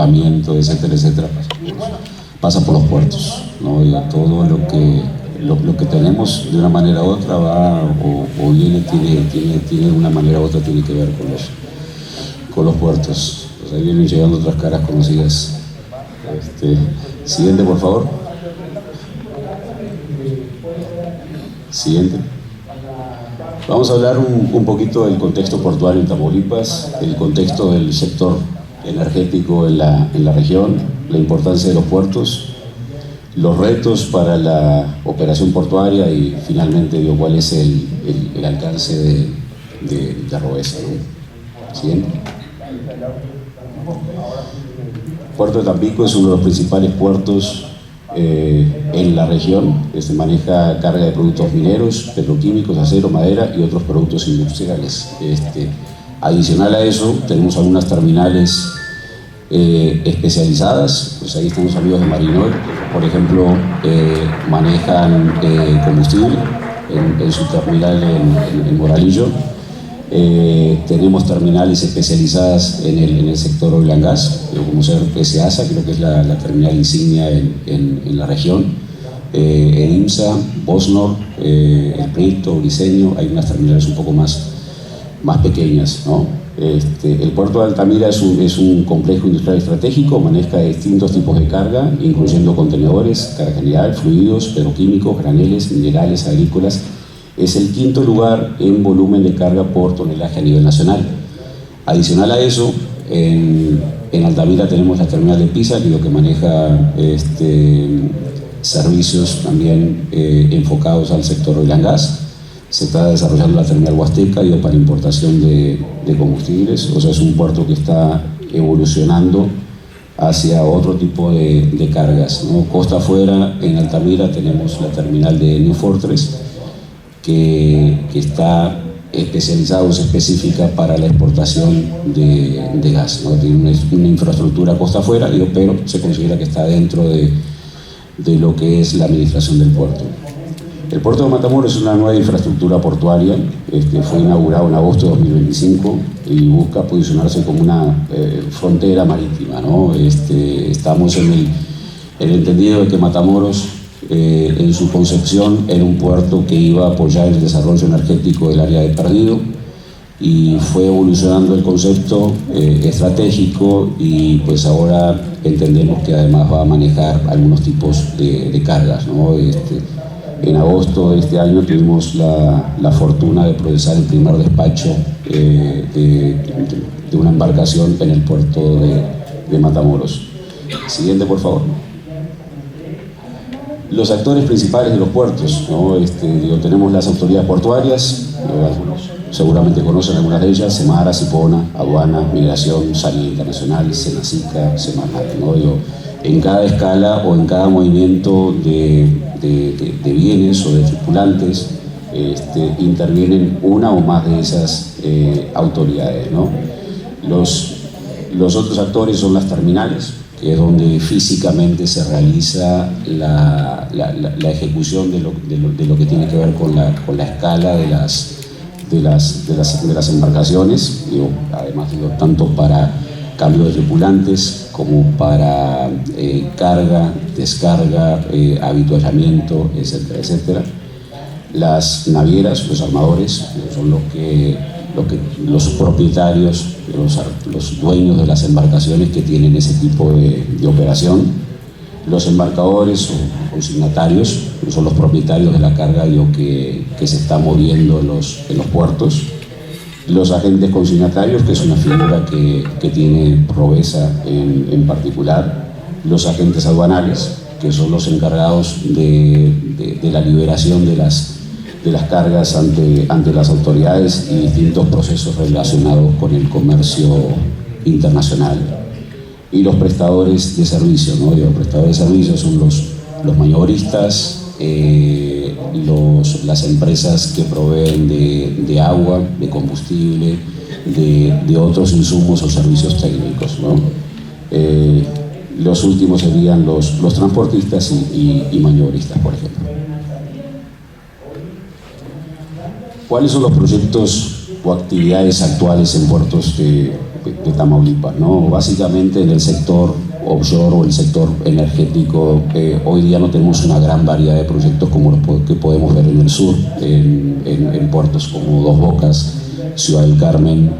equipamiento, etcétera, etcétera, pasa por los puertos, ¿no? Y todo lo que tenemos de una manera u otra va o viene, tiene de una manera u otra, tiene que ver con los puertos. Pues ahí vienen llegando otras caras conocidas. Siguiente, por favor. Siguiente. Vamos a hablar un poquito del contexto portuario en Tamaulipas, el contexto del sector energético en la región, la importancia de los puertos, los retos para la operación portuaria y finalmente cuál es el alcance de ROESA, ¿no? Siguiente. Puerto de Tampico es uno de los principales puertos en la región. Maneja carga de productos mineros, petroquímicos, acero, madera y otros productos industriales. Adicional a eso, tenemos algunas terminales especializadas. Pues ahí están los amigos de Marinol, por ejemplo, manejan combustible en su terminal en Moralillo. Tenemos terminales especializadas en el sector oil and gas, como ser PSASA, creo que es la terminal insignia en la región. EDIMSA, Bosnor, El Prieto, Briceño, hay unas terminales un poco más pequeñas, ¿no? El puerto de Altamira es un complejo industrial estratégico, maneja distintos tipos de carga, incluyendo contenedores, carga general, fluidos, petroquímicos, graneles, minerales, agrícolas. Es el quinto lugar en volumen de carga por tonelaje a nivel nacional. Adicional a eso, en Altamira tenemos la terminal de Pisa, que maneja servicios también enfocados al sector oil and gas. Se está desarrollando la terminal Huasteca para importación de combustibles. O sea, es un puerto que está evolucionando hacia otro tipo de cargas, ¿no? Costa afuera, en Altamira tenemos la terminal de New Fortress, que está especializada, es específica para la exportación de gas, ¿no? Tiene una infraestructura costa afuera, pero se considera que está dentro de lo que es la administración del puerto. El puerto de Matamoros es una nueva infraestructura portuaria, fue inaugurado en agosto de 2025 y busca posicionarse como una frontera marítima, ¿no? Estamos en el entendido de que Matamoros, en su concepción, era un puerto que iba a apoyar el desarrollo energético del área de Perdido, y fue evolucionando el concepto estratégico, y pues ahora entendemos que además va a manejar algunos tipos de cargas, ¿no? En agosto de este año tuvimos la fortuna de procesar el primer despacho de una embarcación en el puerto de Matamoros. Siguiente, por favor. Los actores principales de los puertos, ¿no? Tenemos las autoridades portuarias, algunos seguramente conocen algunas de ellas: Semara, Cipona, Aduana, Migración, Salida Internacional, Senacica, Semanat, ¿no? En cada escala o en cada movimiento de bienes o de tripulantes intervienen una o más de esas autoridades, ¿no? Los otros actores son las terminales, que es donde físicamente se realiza la ejecución de lo que tiene que ver con la escala de las embarcaciones, además tanto para cambio de tripulantes como para carga, descarga, habituallamiento, etcétera, etcétera. Las navieras, los armadores, son los propietarios, los dueños de las embarcaciones que tienen ese tipo de operación. Los embarcadores o consignatarios son los propietarios de la carga que se está moviendo en los puertos. Los agentes consignatarios, que es una figura que tiene Provesa en particular. Los agentes aduanales, que son los encargados de la liberación de las cargas ante las autoridades y distintos procesos relacionados con el comercio internacional. Y los prestadores de servicios, ¿no? Los prestadores de servicios son los mayoristas, las empresas que proveen de agua, de combustible, de otros insumos o servicios técnicos, ¿no? Los últimos serían los transportistas y mayoristas, por ejemplo. ¿Cuáles son los proyectos o actividades actuales en puertos de de Tamaulipas, ¿no? Básicamente en el sector offshore o el sector energético, hoy día no tenemos una gran variedad de proyectos como los que podemos ver en el sur, en puertos como Dos Bocas, Ciudad del Carmen,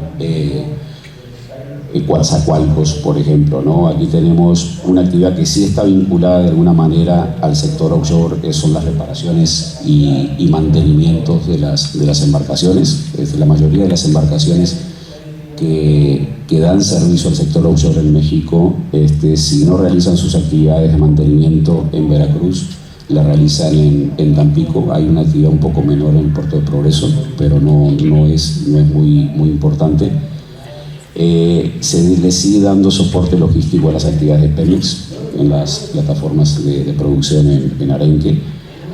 Coatzacoalcos, por ejemplo, ¿no? Aquí tenemos una actividad que sí está vinculada de alguna manera al sector offshore, que son las reparaciones y mantenimientos de las embarcaciones. La mayoría de las embarcaciones que dan servicio al sector offshore en México, si no realizan sus actividades de mantenimiento en Veracruz, la realizan en Tampico. Hay una actividad un poco menor en el Puerto de Progreso, pero no es muy importante. Se le sigue dando soporte logístico a las actividades de Pemex en las plataformas de producción en Arenque,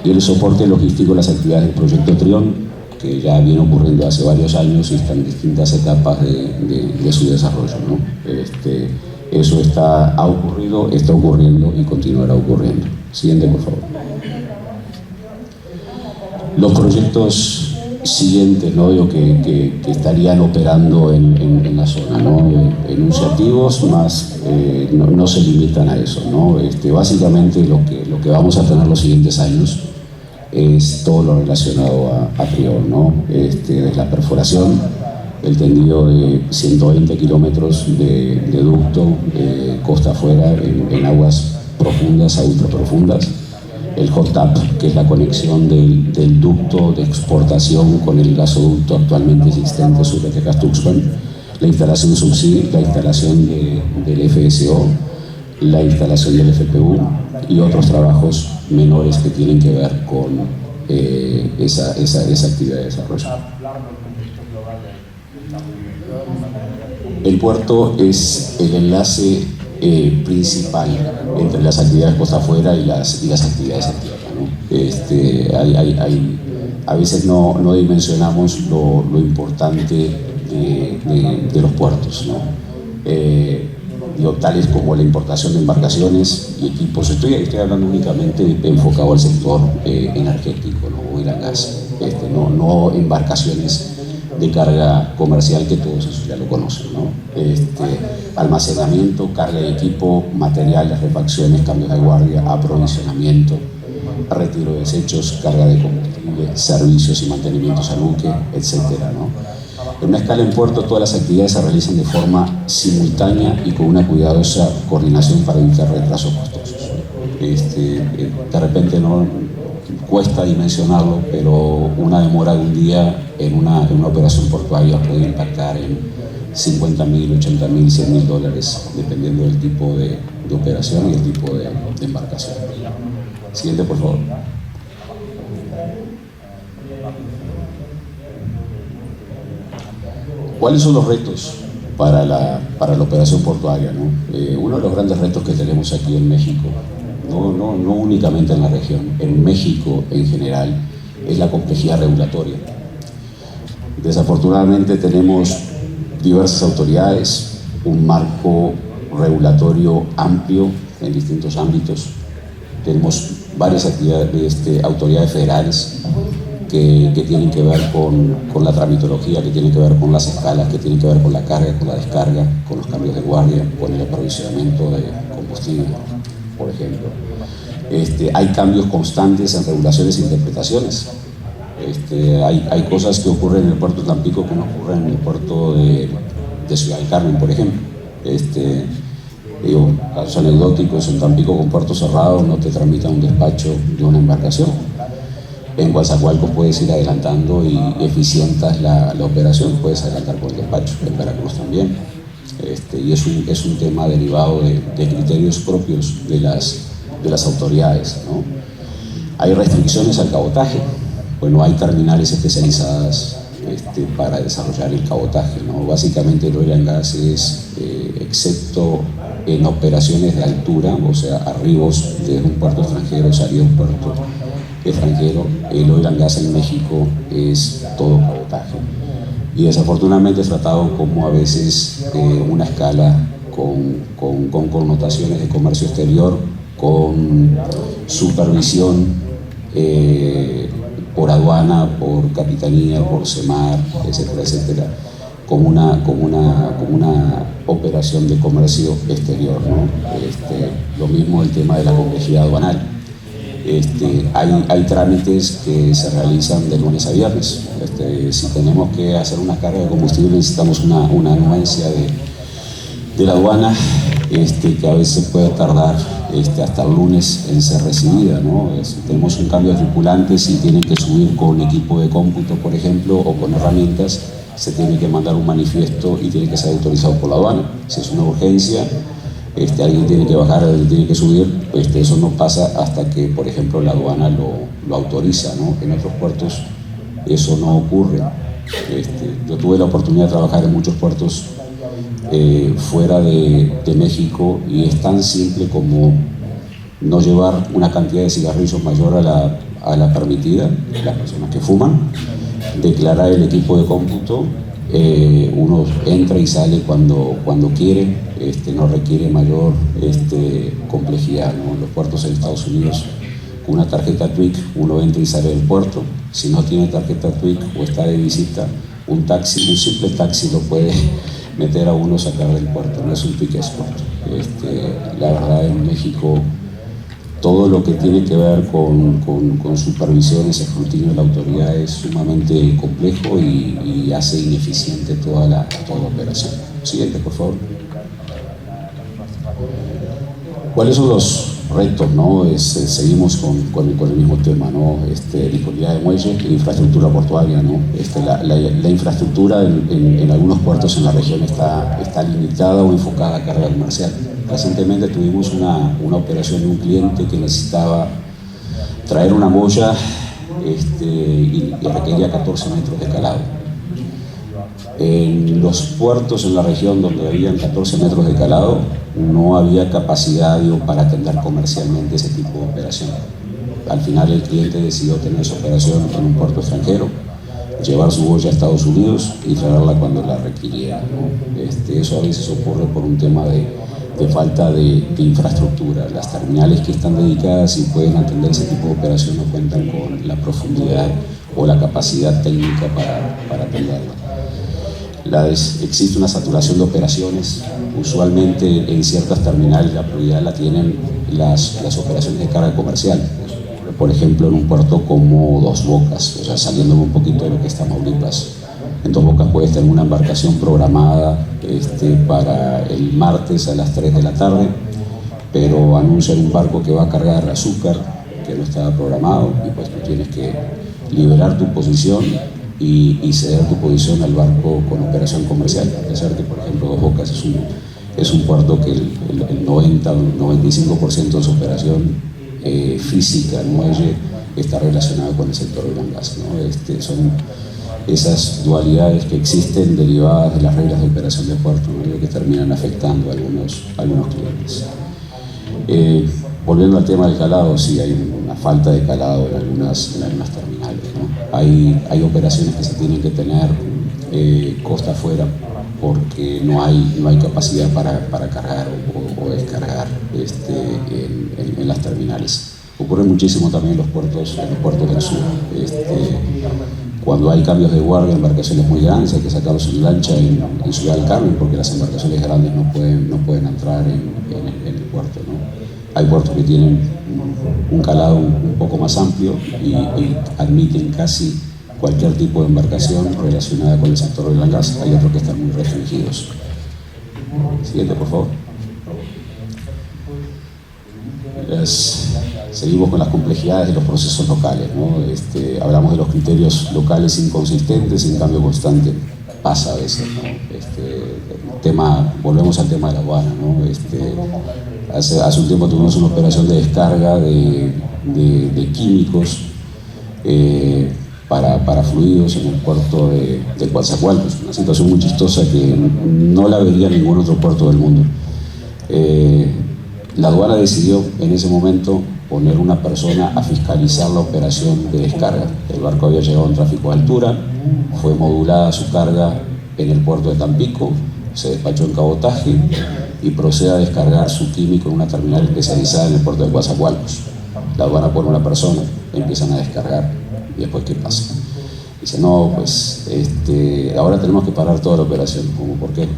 y el soporte logístico a las actividades del proyecto Trión, que ya viene ocurriendo hace varios años y está en distintas etapas de su desarrollo, ¿no? Eso ha ocurrido, está ocurriendo y continuará ocurriendo. Siguiente, por favor. Los proyectos siguientes, ¿no? que estarían operando en la zona, ¿no? Enunciativos más, no se limitan a eso, ¿no? Básicamente lo que vamos a tener los siguientes años es todo lo relacionado a Trión, ¿no? Desde la perforación, el tendido de 120 kilómetros de ducto costa afuera en aguas profundas a ultraprofundas, el hot tap, que es la conexión del ducto de exportación con el gasoducto actualmente existente sobre Texas-Tuxpan, la instalación subsea, la instalación del FSO, la instalación del FPU y otros trabajos menores que tienen que ver con esa actividad de desarrollo. El puerto es el enlace principal entre las actividades costa afuera y las actividades en tierra, ¿no? A veces no dimensionamos lo importante de los puertos, ¿no? Tales como la importación de embarcaciones y equipos. Estoy hablando únicamente enfocado al sector energético, ¿no? Oil and gas, no embarcaciones de carga comercial, que todos eso ya lo conocen, ¿no? Almacenamiento, carga de equipo, materiales, refacciones, cambios de guardia, aprovisionamiento, retiro de desechos, carga de combustible, servicios y mantenimientos al buque, etcétera, ¿no? En una escala en puerto, todas las actividades se realizan de forma simultánea y con una cuidadosa coordinación para evitar retrasos costosos. De repente no cuesta dimensionarlo, pero una demora de un día en una operación portuaria puede impactar en $50,000, $80,000, $100,000, dependiendo del tipo de operación y el tipo de embarcación. Siguiente, por favor. ¿Cuáles son los retos para la operación portuaria, ¿no? Uno de los grandes retos que tenemos aquí en México, no únicamente en la región, en México en general, es la complejidad regulatoria. Desafortunadamente tenemos diversas autoridades, un marco regulatorio amplio en distintos ámbitos. Tenemos varias autoridades federales que tienen que ver con la tramitología, que tienen que ver con las escalas, que tienen que ver con la carga, con la descarga, con los cambios de guardia, con el aprovisionamiento de combustible, por ejemplo. Hay cambios constantes en regulaciones e interpretaciones. Hay cosas que ocurren en el puerto de Tampico que no ocurren en el puerto de Ciudad del Carmen, por ejemplo. Casos anecdóticos: en Tampico, con puerto cerrado, no te tramitan un despacho de una embarcación. En Coatzacoalcos puedes ir adelantando y eficientas la operación, puedes adelantar con el despacho. En Veracruz también. Y es un tema derivado de criterios propios de las autoridades, ¿no? Hay restricciones al cabotaje. Bueno, hay terminales especializadas para desarrollar el cabotaje, ¿no? Básicamente el oil and gas es, excepto en operaciones de altura, o sea, arribos desde un puerto extranjero, salida de un puerto extranjero, el oil and gas en México es todo cabotaje. Y desafortunadamente es tratado como a veces una escala con connotaciones de comercio exterior, con supervisión por aduana, por capitanía, por CEMAR, etcétera, etcétera, como una operación de comercio exterior, ¿no? Lo mismo el tema de la complejidad aduanal. Hay trámites que se realizan de lunes a viernes. Si tenemos que hacer una carga de combustible, necesitamos una anuencia de la aduana, que a veces puede tardar hasta el lunes en ser recibida, ¿no? Tenemos un cambio de tripulantes y tienen que subir con equipo de cómputo, por ejemplo, o con herramientas, se tiene que mandar un manifiesto y tiene que ser autorizado por la aduana. Si es una urgencia, alguien tiene que bajar, alguien tiene que subir, eso no pasa hasta que, por ejemplo, la aduana lo autoriza, ¿no? En otros puertos eso no ocurre. Yo tuve la oportunidad de trabajar en muchos puertos fuera de México, y es tan simple como no llevar una cantidad de cigarrillos mayor a la permitida, las personas que fuman, declarar el equipo de cómputo, uno entra y sale cuando quiere, no requiere mayor complejidad, ¿no? Los puertos en Estados Unidos, con una tarjeta TWIC uno entra y sale del puerto. Si no tiene tarjeta TWIC o está de visita, un simple taxi lo puede meter a uno, sacar del puerto, no es un TWIC Export. La verdad, en México todo lo que tiene que ver con supervisiones, escrutinio de la autoridad es sumamente complejo y hace ineficiente toda la operación. Siguiente, por favor. ¿Cuáles son los retos, no? Seguimos con el mismo tema, ¿no? Disponibilidad de muelles e infraestructura portuaria, ¿no? La infraestructura en algunos puertos en la región está limitada o enfocada a carga comercial. Recientemente tuvimos una operación de un cliente que necesitaba traer una boya y requería 14 metros de calado. En los puertos en la región donde habían 14 metros de calado, no había capacidad para atender comercialmente ese tipo de operación. Al final el cliente decidió tener esa operación en un puerto extranjero, llevar su boya a Estados Unidos y traerla cuando la requiriera, ¿no? Eso a veces ocurre por un tema de falta de infraestructura. Las terminales que están dedicadas y pueden atender ese tipo de operación no cuentan con la profundidad o la capacidad técnica para atenderla. Existe una saturación de operaciones. Usualmente en ciertas terminales la prioridad la tienen las operaciones de carga comercial. Por ejemplo, en un puerto como Dos Bocas, o sea, saliéndome un poquito de lo que está Tamaulipas. En Dos Bocas puedes tener una embarcación programada para el martes a las 3 de la tarde, pero anuncian un barco que va a cargar azúcar que no estaba programado, y pues tú tienes que liberar tu posición y ceder tu posición al barco con operación comercial. A pesar que, por ejemplo, Dos Bocas es un puerto que el 90 o 95% de su operación física, el muelle, está relacionado con el sector oil and gas, ¿no? Son esas dualidades que existen derivadas de las reglas de operación de puerto, ¿no? Que terminan afectando a algunos clientes. Volviendo al tema del calado, sí hay una falta de calado en algunas terminales, ¿no? Hay operaciones que se tienen que tener costa afuera porque no hay capacidad para cargar o descargar en las terminales. Ocurre muchísimo también en los puertos del sur. Cuando hay cambios de guardia, embarcaciones muy grandes, hay que sacarlos en lancha en Ciudad del Carmen, porque las embarcaciones grandes no pueden entrar en el puerto, ¿no? Hay puertos que tienen un calado un poco más amplio y admiten casi cualquier tipo de embarcación relacionada con el sector oil and gas. Hay otros que están muy restringidos. Siguiente, por favor. Seguimos con las complejidades de los procesos locales, ¿no? Hablamos de los criterios locales inconsistentes y en cambio constante. Pasa a veces, ¿no? Volvemos al tema de la aduana, ¿no? Hace un tiempo tuvimos una operación de descarga de químicos para fluidos en el puerto de Coatzacoalcos. Una situación muy chistosa que no la vería en ningún otro puerto del mundo. La aduana decidió en ese momento poner una persona a fiscalizar la operación de descarga. El barco había llegado en tráfico de altura, fue modulada su carga en el puerto de Tampico, se despachó en cabotaje y procede a descargar su químico en una terminal especializada en el puerto de Coatzacoalcos. La aduana pone una persona, empiezan a descargar y después ¿qué pasa? Dice, no, pues ahora tenemos que parar toda la operación. ¿Cómo? ¿Por qué?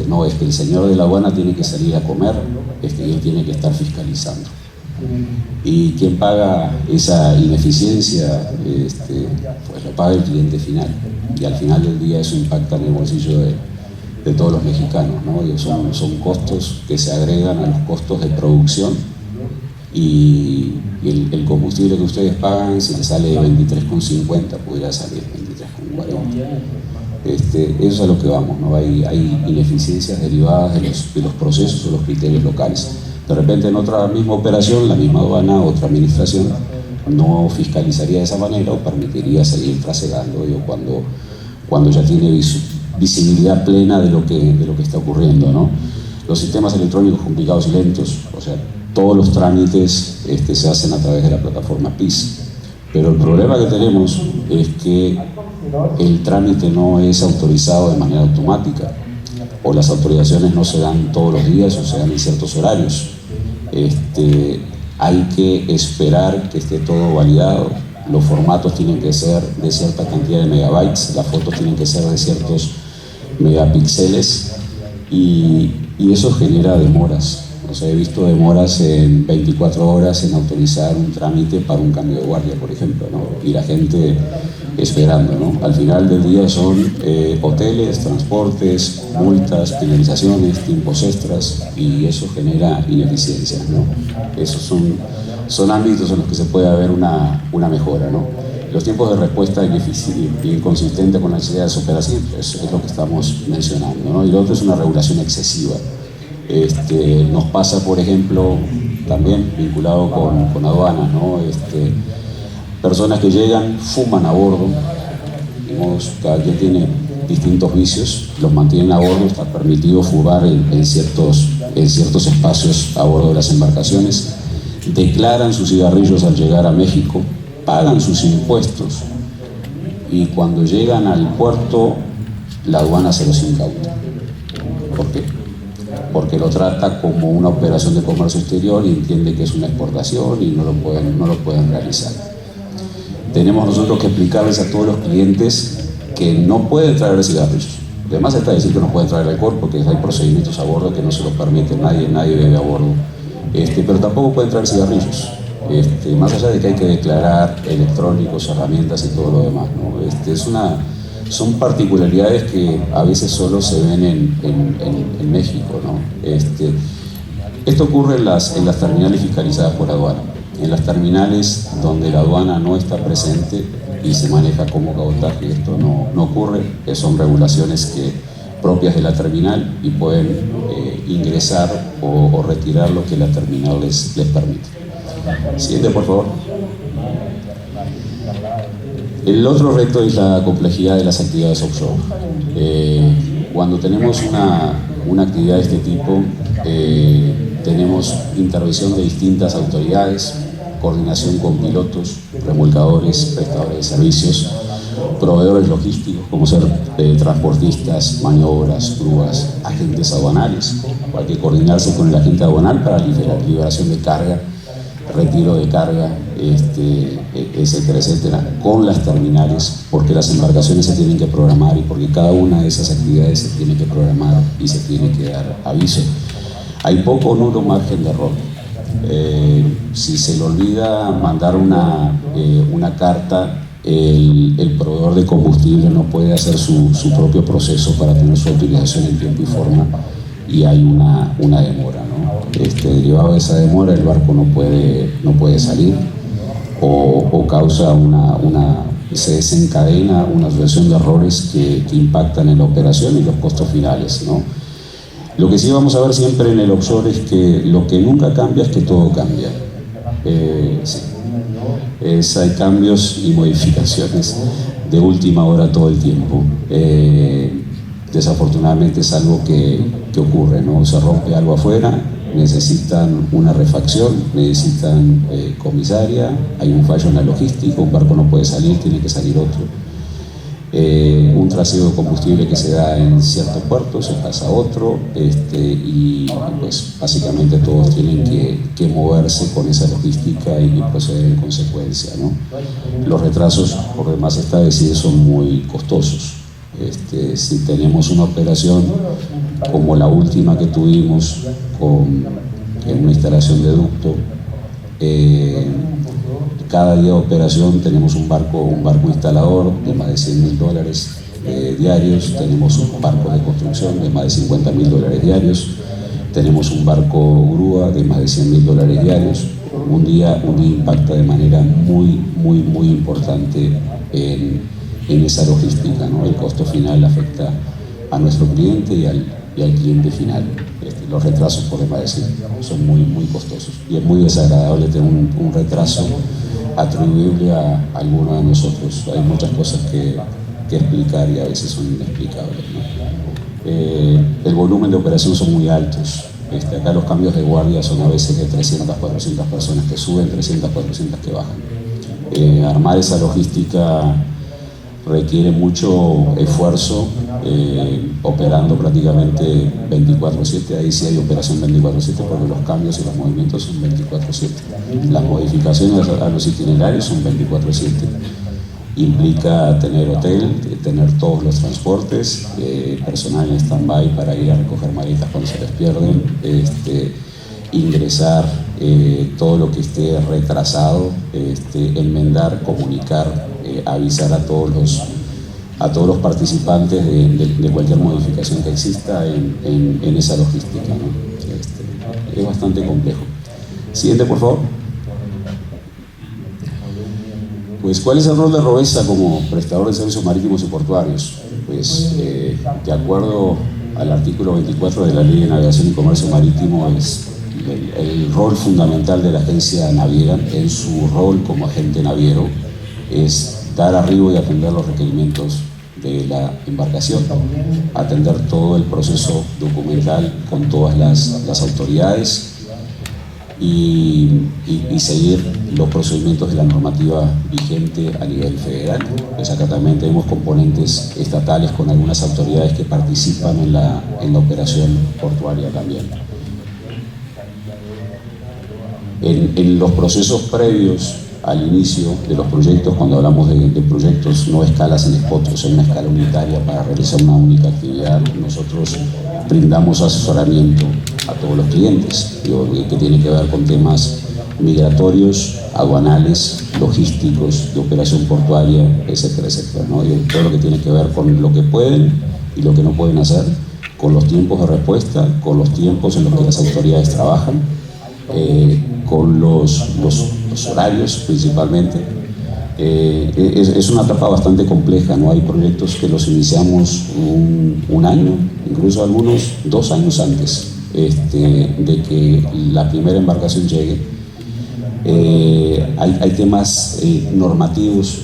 No, es que el señor de la aduana tiene que salir a comer, y él tiene que estar fiscalizando. ¿Y quién paga esa ineficiencia? Pues lo paga el cliente final. Y al final del día eso impacta en el bolsillo de todos los mexicanos, ¿no? Son costos que se agregan a los costos de producción, y el combustible que ustedes pagan, si les sale 23,50, pudiera salir 23,40. Eso es a lo que vamos, ¿no? Hay ineficiencias derivadas de los procesos o los criterios locales. De repente en otra misma operación, la misma aduana, otra administración, no fiscalizaría de esa manera o permitiría seguir trasegando, cuando ya tiene visibilidad plena de lo que está ocurriendo, ¿no? Los sistemas electrónicos complicados y lentos, o sea, todos los trámites se hacen a través de la plataforma PIS, pero el problema que tenemos es que el trámite no es autorizado de manera automática, o las autorizaciones no se dan todos los días o se dan en ciertos horarios. Hay que esperar que esté todo validado, los formatos tienen que ser de cierta cantidad de megabytes, las fotos tienen que ser de ciertos megapíxeles, y eso genera demoras. O sea, he visto demoras en 24 horas en autorizar un trámite para un cambio de guardia, por ejemplo, ¿no? Y la gente esperando, ¿no? Al final del día son hoteles, transportes, multas, penalizaciones, tiempos extras, y eso genera ineficiencias, ¿no? Esos son ámbitos en los que se puede haber una mejora, ¿no? Los tiempos de respuesta inconsistentes con la necesidad de operaciones, es lo que estamos mencionando, ¿no? Y lo otro es una regulación excesiva. Nos pasa, por ejemplo, también vinculado con aduanas, ¿no? Personas que llegan, fuman a bordo, digamos, cada quien tiene distintos vicios, los mantienen a bordo, está permitido fumar en ciertos espacios a bordo de las embarcaciones, declaran sus cigarrillos al llegar a México, pagan sus impuestos, y cuando llegan al puerto, la aduana se los incauta. ¿Por qué? Porque lo trata como una operación de comercio exterior y entiende que es una exportación y no lo pueden realizar. Tenemos nosotros que explicarles a todos los clientes que no pueden traer cigarrillos. Además está decir que no pueden traer alcohol porque hay procedimientos a bordo que no se los permiten, nadie bebe a bordo. Pero tampoco pueden traer cigarrillos. Más allá de que hay que declarar electrónicos, herramientas y todo lo demás, ¿no? Son particularidades que a veces solo se ven en México, ¿no? Esto ocurre en las terminales fiscalizadas por aduana. En las terminales donde la aduana no está presente y se maneja como cabotaje, esto no ocurre, que son regulaciones propias de la terminal y pueden ingresar o retirar lo que la terminal les permite. Siguiente, por favor. El otro reto es la complejidad de las actividades offshore. Cuando tenemos una actividad de este tipo, tenemos intervención de distintas autoridades, coordinación con pilotos, remolcadores, prestadores de servicios, proveedores logísticos, como ser transportistas, maniobras, grúas, agentes aduanales. Hay que coordinarse con el agente aduanal para liberación de carga, retiro de carga, etcétera, etcétera, con las terminales, porque las embarcaciones se tienen que programar y porque cada una de esas actividades se tiene que programar y se tiene que dar aviso. Hay poco o nulo margen de error. Si se le olvida mandar una carta, el proveedor de combustible no puede hacer su propio proceso para tener su utilización en tiempo y forma, y hay una demora, ¿no? Derivado de esa demora, el barco no puede salir o causa se desencadena una sucesión de errores que impactan en la operación y los costos finales, ¿no? Lo que sí vamos a ver siempre en el offshore es que lo que nunca cambia es que todo cambia. Sí. Hay cambios y modificaciones de última hora todo el tiempo. Desafortunadamente es algo que ocurre, ¿no? Se rompe algo afuera, necesitan una refacción, necesitan comisaria, hay un fallo en la logística, un barco no puede salir, tiene que salir otro. un trasiego de combustible que se da en cierto puerto, se pasa a otro, y pues básicamente todos tienen que moverse con esa logística y proceder en consecuencia, ¿no? Los retrasos, por demás está decir, son muy costosos. Si tenemos una operación como la última que tuvimos en una instalación de ducto, cada día de operación tenemos un barco instalador de más de $100.000 diarios, tenemos un barco de construcción de más de $50.000 diarios, tenemos un barco grúa de más de $100.000 diarios. Un día impacta de manera muy importante en esa logística, ¿no? El costo final afecta a nuestro cliente y al cliente final. Los retrasos, podemos decir, son muy costosos y es muy desagradable tener un retraso atribuible a alguno de nosotros. Hay muchas cosas que explicar y a veces son inexplicables, ¿no? El volumen de operación son muy altos. Acá los cambios de guardia son a veces de 300, 400 personas que suben, 300, 400 que bajan. Armar esa logística requiere mucho esfuerzo, operando prácticamente 24/7. Ahí sí hay operación 24/7 porque los cambios y los movimientos son 24/7. Las modificaciones a los itinerarios son 24/7. Implica tener hotel, tener todos los transportes, personal en stand-by para ir a recoger maletas cuando se les pierden, ingresar todo lo que esté retrasado, enmendar, comunicar, avisar a todos los participantes de cualquier modificación que exista en esa logística, ¿no? Es bastante complejo. Siguiente, por favor. Pues, ¿cuál es el rol de ROESA como prestador de servicios marítimos y portuarios? Pues, de acuerdo al artículo 24 de la Ley de Navegación y Comercio Marítimo, es el rol fundamental de la agencia naviera en su rol como agente naviero es dar arribo y atender los requerimientos de la embarcación, atender todo el proceso documental con todas las autoridades y seguir los procedimientos de la normativa vigente a nivel federal. Pues acá también tenemos componentes estatales con algunas autoridades que participan en la operación portuaria también. En los procesos previos al inicio de los proyectos, cuando hablamos de proyectos no escalas en spot, o sea, una escala unitaria para realizar una única actividad, nosotros brindamos asesoramiento a todos los clientes, que tiene que ver con temas migratorios, aduanales, logísticos, de operación portuaria, etcétera, etcétera, ¿no? Y todo lo que tiene que ver con lo que pueden y lo que no pueden hacer, con los tiempos de respuesta, con los tiempos en los que las autoridades trabajan, con los horarios principalmente. Es una etapa bastante compleja, ¿no? Hay proyectos que los iniciamos un año, incluso algunos 2 años antes de que la primera embarcación llegue. Hay temas normativos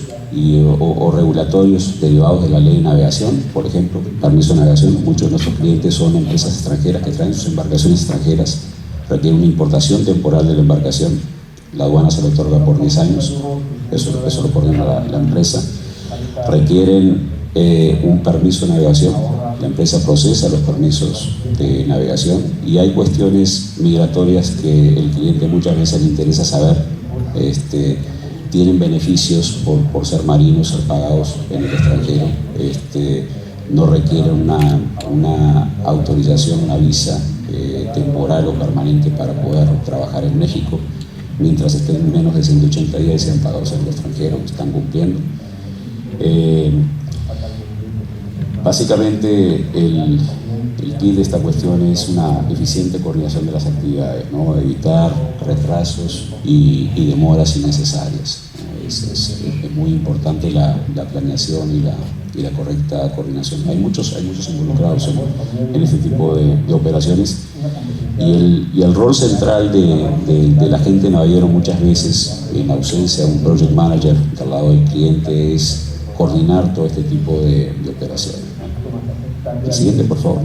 o regulatorios derivados de la ley de navegación, por ejemplo, permiso de navegación. Muchos de nuestros clientes son empresas extranjeras que traen sus embarcaciones extranjeras, requieren una importación temporal de la embarcación, la aduana se lo otorga por 10 años, eso lo coordina la empresa. Requieren un permiso de navegación, la empresa procesa los permisos de navegación y hay cuestiones migratorias que el cliente muchas veces le interesa saber. Tienen beneficios por ser marinos, ser pagados en el extranjero, no requieren una autorización, una visa temporal o permanente para poder trabajar en México, mientras estén menos de 180 días y sean pagados en el extranjero, están cumpliendo. Básicamente el kit de esta cuestión es una eficiente coordinación de las actividades, ¿no? Evitar retrasos y demoras innecesarias. Es muy importante la planeación y la correcta coordinación. Hay muchos involucrados en este tipo de operaciones y el rol central del agente naviero muchas veces, en ausencia de un project manager al lado del cliente, es coordinar todo este tipo de operaciones. El siguiente, por favor.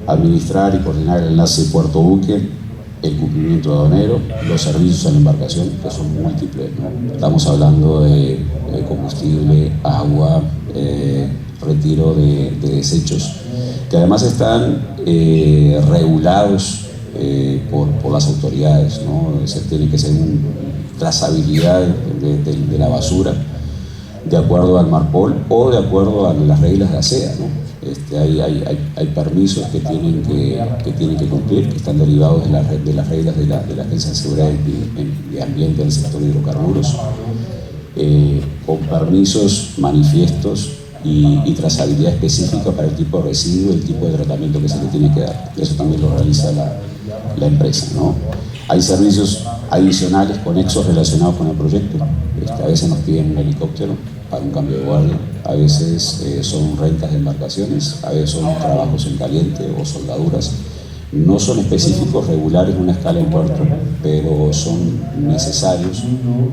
Administrar y coordinar el enlace puerto-buque. el cumplimiento aduanero, los servicios a la embarcación, que son múltiples, ¿no? Estamos hablando de combustible, agua, retiro de desechos, que además están regulados por las autoridades, ¿no? Tiene que ser una trazabilidad de la basura de acuerdo al Marpol o de acuerdo a las reglas de ASEA, ¿no? Hay permisos que tienen que cumplir, que están derivados de las reglas de la Agencia de Seguridad de Ambiente del sector de hidrocarburos, con permisos, manifiestos y trazabilidad específica para el tipo de residuo y el tipo de tratamiento que se le tiene que dar. Eso también lo realiza la empresa, ¿no? Hay servicios adicionales conexos relacionados con el proyecto. A veces nos piden un helicóptero para un cambio de guardia, a veces son rentas de embarcaciones, a veces son trabajos en caliente o soldaduras. No son específicos, regulares en una escala en puerto, pero son necesarios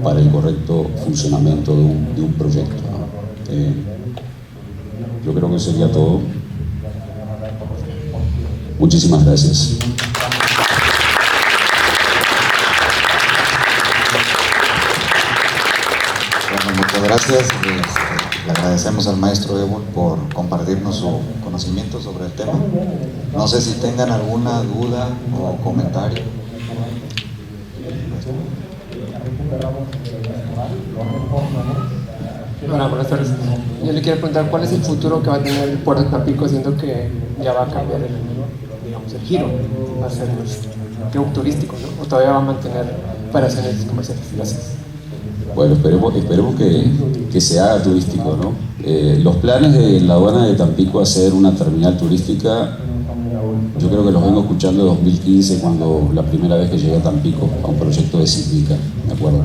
para el correcto funcionamiento de un proyecto, ¿no? Yo creo que eso sería todo. Muchísimas gracias. Bueno, muchas gracias. Le agradecemos al maestro Evo por compartirnos su conocimiento sobre el tema. No sé si tengan alguna duda o comentario. Hola, buenas tardes. Yo le quiero preguntar cuál es el futuro que va a tener el puerto de Tampico, siendo que ya va a cambiar el giro, va a ser un club turístico, ¿no? O todavía va a mantener operaciones comerciales. Gracias. Bueno, esperemos que se haga turístico, ¿no? Los planes de la aduana de Tampico hacer una terminal turística, yo creo que los vengo escuchando en 2015, cuando la primera vez que llegué a Tampico a un proyecto de Cívica, me acuerdo.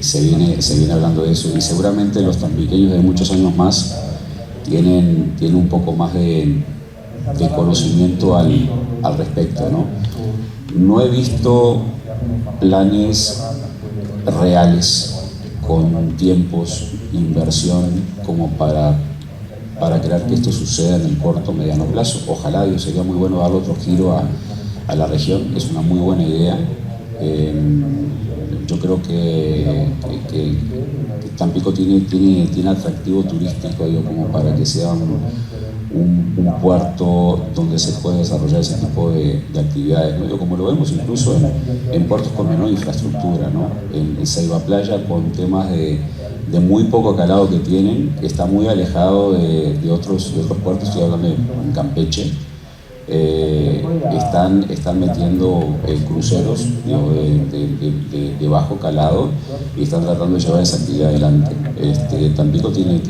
Se viene hablando de eso, y seguramente los tampiqueños de muchos años más tienen un poco más de conocimiento al respecto, ¿no? No he visto planes reales con tiempos, inversión como para crear que esto suceda en el corto o mediano plazo. Ojalá, sería muy bueno darle otro giro a la región, es una muy buena idea. Yo creo que Tampico tiene atractivo turístico, digo, como para que sea un puerto donde se puede desarrollar ese tipo de actividades, ¿no? Yo, como lo vemos incluso en puertos con menor infraestructura, ¿no? En Ceiba Playa, con temas de muy poco calado que tienen, está muy alejado de otros puertos. Estoy hablando en Campeche. Están metiendo cruceros, digo, de bajo calado, y están tratando de llevar esa actividad adelante. Tampico tiene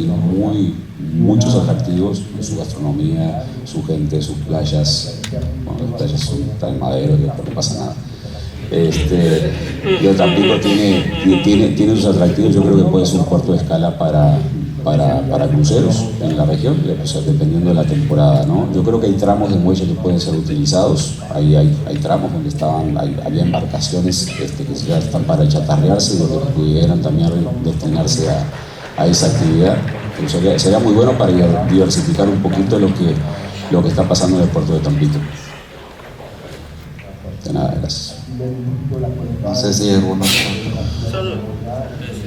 muchos atractivos en su gastronomía, su gente, sus playas. Bueno, las playas están en Madero, no pasa nada. Tampico tiene sus atractivos. Yo creo que puede ser un puerto de escala para cruceros en la región, o sea, dependiendo de la temporada, ¿no? Yo creo que hay tramos de muelle que pueden ser utilizados. Hay tramos donde había embarcaciones que ya están para chatarrearse, y que pudieran también destinarse a esa actividad. Sería muy bueno para diversificar un poquito lo que está pasando en el puerto de Tampico. De nada, gracias. No sé si alguno.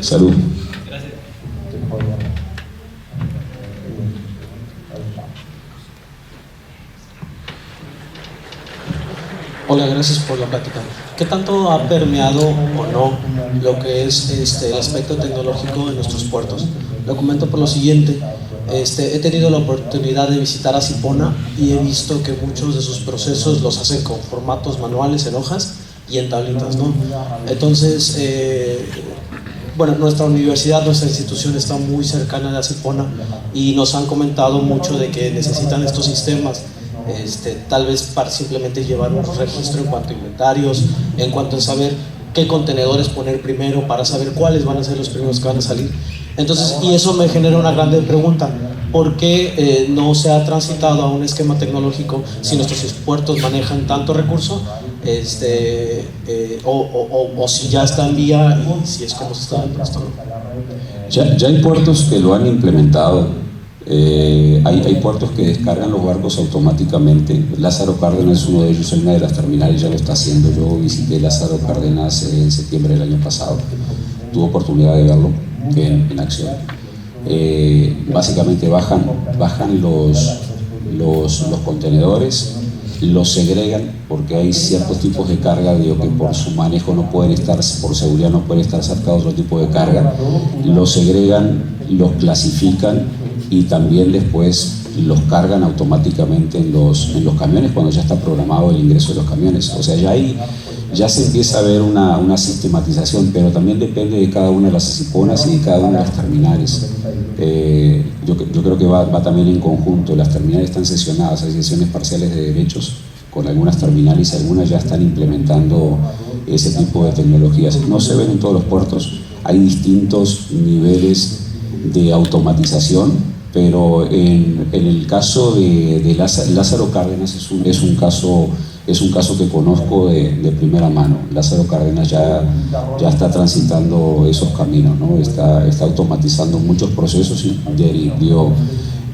Salud. Hola, gracias por la plática. ¿Qué tanto ha permeado o no lo que es el aspecto tecnológico en nuestros puertos? Lo comento por lo siguiente. He tenido la oportunidad de visitar a Cipona y he visto que muchos de sus procesos los hacen con formatos manuales en hojas y en tablitas, ¿no? Entonces, bueno, nuestra universidad, nuestra institución está muy cercana a la Cipona y nos han comentado mucho de que necesitan estos sistemas. Tal vez para simplemente llevar un registro en cuanto a inventarios, en cuanto a saber qué contenedores poner primero, para saber cuáles van a ser los primeros que van a salir. Entonces, y eso me genera una grande pregunta: ¿por qué no se ha transitado a un esquema tecnológico si nuestros puertos manejan tanto recurso? O si ya está en vía, y si es como se está dando esto, ¿no? Ya hay puertos que lo han implementado. Hay puertos que descargan los barcos automáticamente. Lázaro Cárdenas es uno de ellos, en una de las terminales ya lo está haciendo. Yo visité Lázaro Cárdenas en septiembre del año pasado, tuve oportunidad de verlo en acción. Básicamente bajan los contenedores, los segregan porque hay ciertos tipos de carga que por su manejo no pueden estar, por seguridad no pueden estar cercados a otro tipo de carga, los segregan, los clasifican y también después los cargan automáticamente en los camiones cuando ya está programado el ingreso de los camiones. O sea, ya se empieza a ver una sistematización, pero también depende de cada una de las asiponas y de cada una de las terminales. Yo creo que va también en conjunto. Las terminales están sesionadas, hay sesiones parciales de derechos con algunas terminales y algunas ya están implementando ese tipo de tecnologías. No se ven en todos los puertos, hay distintos niveles de automatización, pero en el caso de Lázaro Cárdenas es un caso que conozco de primera mano. Lázaro Cárdenas ya está transitando esos caminos, ¿no? Está automatizando muchos procesos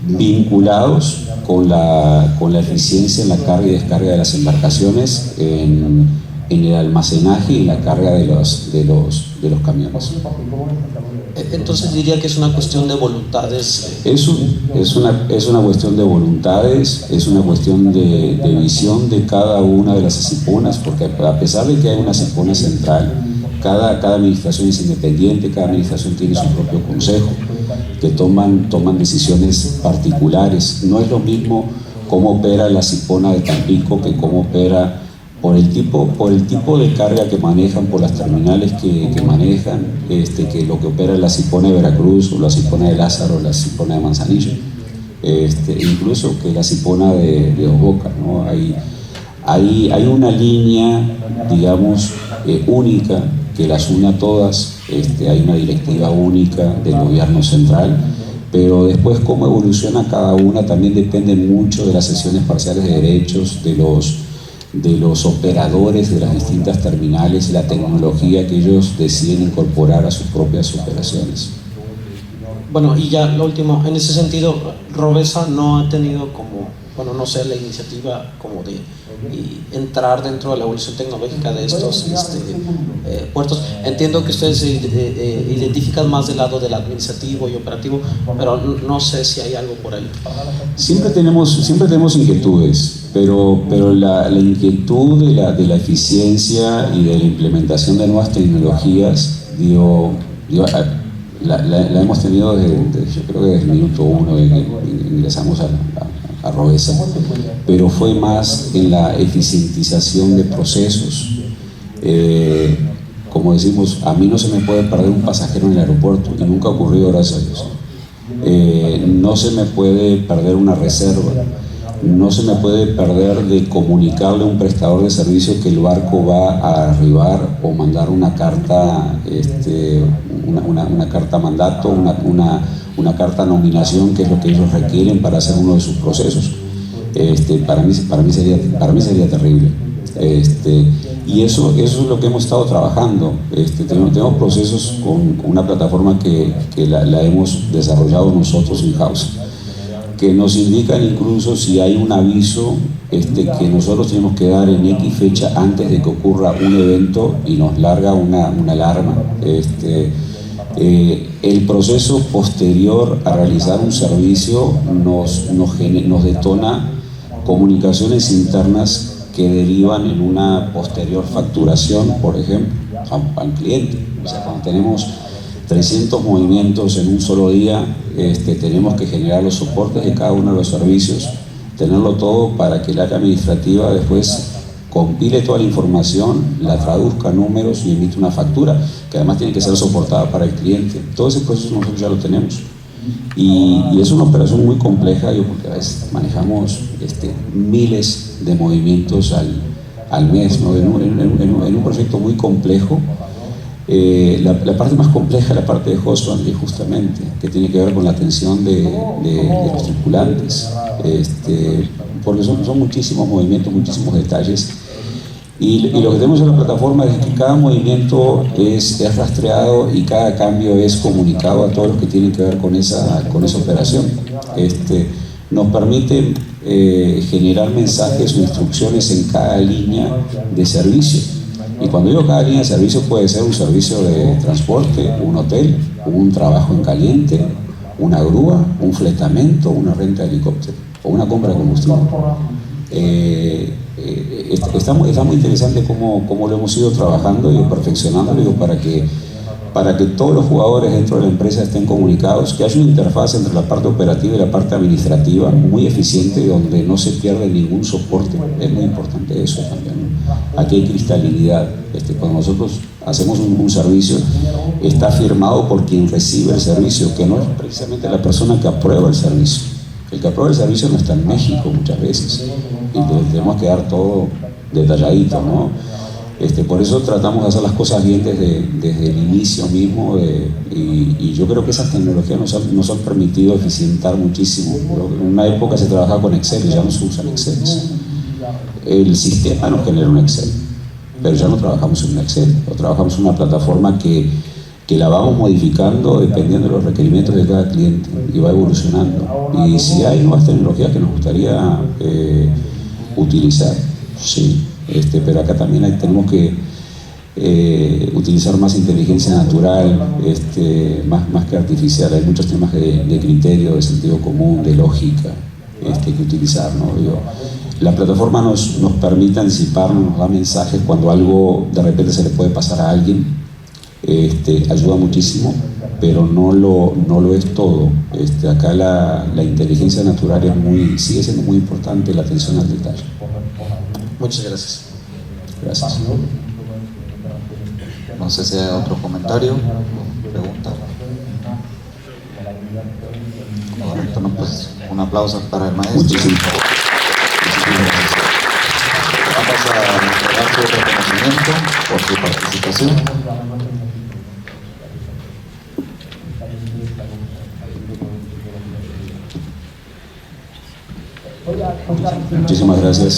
vinculados con la eficiencia en la carga y descarga de las embarcaciones, en el almacenaje y la carga de los camiones. Entonces diría que es una cuestión de voluntades. Es una cuestión de voluntades, es una cuestión de visión de cada una de las asiponas, porque a pesar de que hay una asipona central, cada administración es independiente, cada administración tiene su propio consejo, que toman decisiones particulares. No es lo mismo cómo opera la asipona de Tampico que cómo opera por el tipo de carga que manejan, por las terminales que manejan, que lo que opera la asipona de Veracruz o la asipona de Lázaro o la asipona de Manzanillo, incluso que la asipona de Dos Bocas, ¿no? Hay una línea, digamos, única que las une a todas. Hay una directiva única del gobierno central, pero después cómo evoluciona cada una también depende mucho de las sesiones parciales de derechos, de los operadores de las distintas terminales y la tecnología que ellos deciden incorporar a sus propias operaciones. Bueno, y ya lo último, en ese sentido, Robesa no ha tenido como, bueno, no sé, la iniciativa como de entrar dentro de la evolución tecnológica de estos puertos. Entiendo que ustedes se identifican más del lado del administrativo y operativo, pero no sé si hay algo por ahí. Siempre tenemos inquietudes, pero la inquietud de la eficiencia y de la implementación de nuevas tecnologías, la hemos tenido yo creo que desde el minuto 1 de que ingresamos a Robesa, pero fue más en la eficientización de procesos. Como decimos, a mí no se me puede perder un pasajero en el aeropuerto, y nunca ha ocurrido, gracias a Dios. No se me puede perder una reserva, no se me puede perder de comunicarle a un prestador de servicio que el barco va a arribar o mandar una carta, una carta mandato, una carta nominación, que es lo que ellos requieren para hacer uno de sus procesos. Para mí sería terrible. Y eso es lo que hemos estado trabajando. Tenemos procesos con una plataforma que la hemos desarrollado nosotros in-house, que nos indican incluso si hay un aviso que nosotros tenemos que dar en X fecha antes de que ocurra un evento, y nos larga una alarma. El proceso posterior a realizar un servicio nos detona comunicaciones internas que derivan en una posterior facturación, por ejemplo, a un cliente. O sea, cuando tenemos 300 movimientos en un solo día, tenemos que generar los soportes de cada uno de los servicios, tenerlo todo para que el área administrativa después compile toda la información, la traduzca a números y emite una factura, que además tiene que ser soportada para el cliente. Todo ese proceso nosotros ya lo tenemos. Y es una operación muy compleja, porque a veces manejamos miles de movimientos al mes, ¿no? En un proyecto muy complejo. La parte más compleja es la parte de host handling, justamente, que tiene que ver con la atención de los tripulantes, porque son muchísimos movimientos, muchísimos detalles, Y lo que tenemos en la plataforma es que cada movimiento es rastreado y cada cambio es comunicado a todos los que tienen que ver con esa operación. Nos permite generar mensajes o instrucciones en cada línea de servicio. Y cuando digo cada línea de servicio, puede ser un servicio de transporte, un hotel, un trabajo en caliente, una grúa, un fletamento, una renta de helicóptero o una compra de combustible. Está muy interesante cómo lo hemos ido trabajando y perfeccionándolo para que todos los jugadores dentro de la empresa estén comunicados, que haya una interfaz entre la parte operativa y la parte administrativa muy eficiente, donde no se pierde ningún soporte. Es muy importante eso también, ¿no? Aquí hay cristalinidad. Cuando nosotros hacemos un servicio, está firmado por quien recibe el servicio, que no es precisamente la persona que aprueba el servicio. El que aprueba el servicio no está en México muchas veces, y tenemos que dar todo detalladito, ¿no? Por eso tratamos de hacer las cosas bien desde el inicio mismo, y yo creo que esas tecnologías nos han permitido eficientar muchísimo. En una época se trabajaba con Excel y ya no se usan Excel. El sistema nos genera un Excel, pero ya no trabajamos en un Excel, o trabajamos en una plataforma que la vamos modificando dependiendo de los requerimientos de cada cliente y va evolucionando. Y si hay nuevas tecnologías que nos gustaría utilizar, sí. Pero acá también tenemos que utilizar más inteligencia natural, más que artificial. Hay muchos temas de criterio, de sentido común, de lógica que utilizar, ¿no? La plataforma nos permite anticiparnos, nos da mensajes cuando algo de repente se le puede pasar a alguien. Ayuda muchísimo, pero no lo es todo. Acá la inteligencia natural sigue siendo muy importante, la atención al detalle. Muchas gracias. Gracias. No sé si hay otro comentario o pregunta. Correcto, no, pues un aplauso para el maestro. Muchísimas gracias. Vamos a entregar su reconocimiento por su participación. Muchísimas gracias.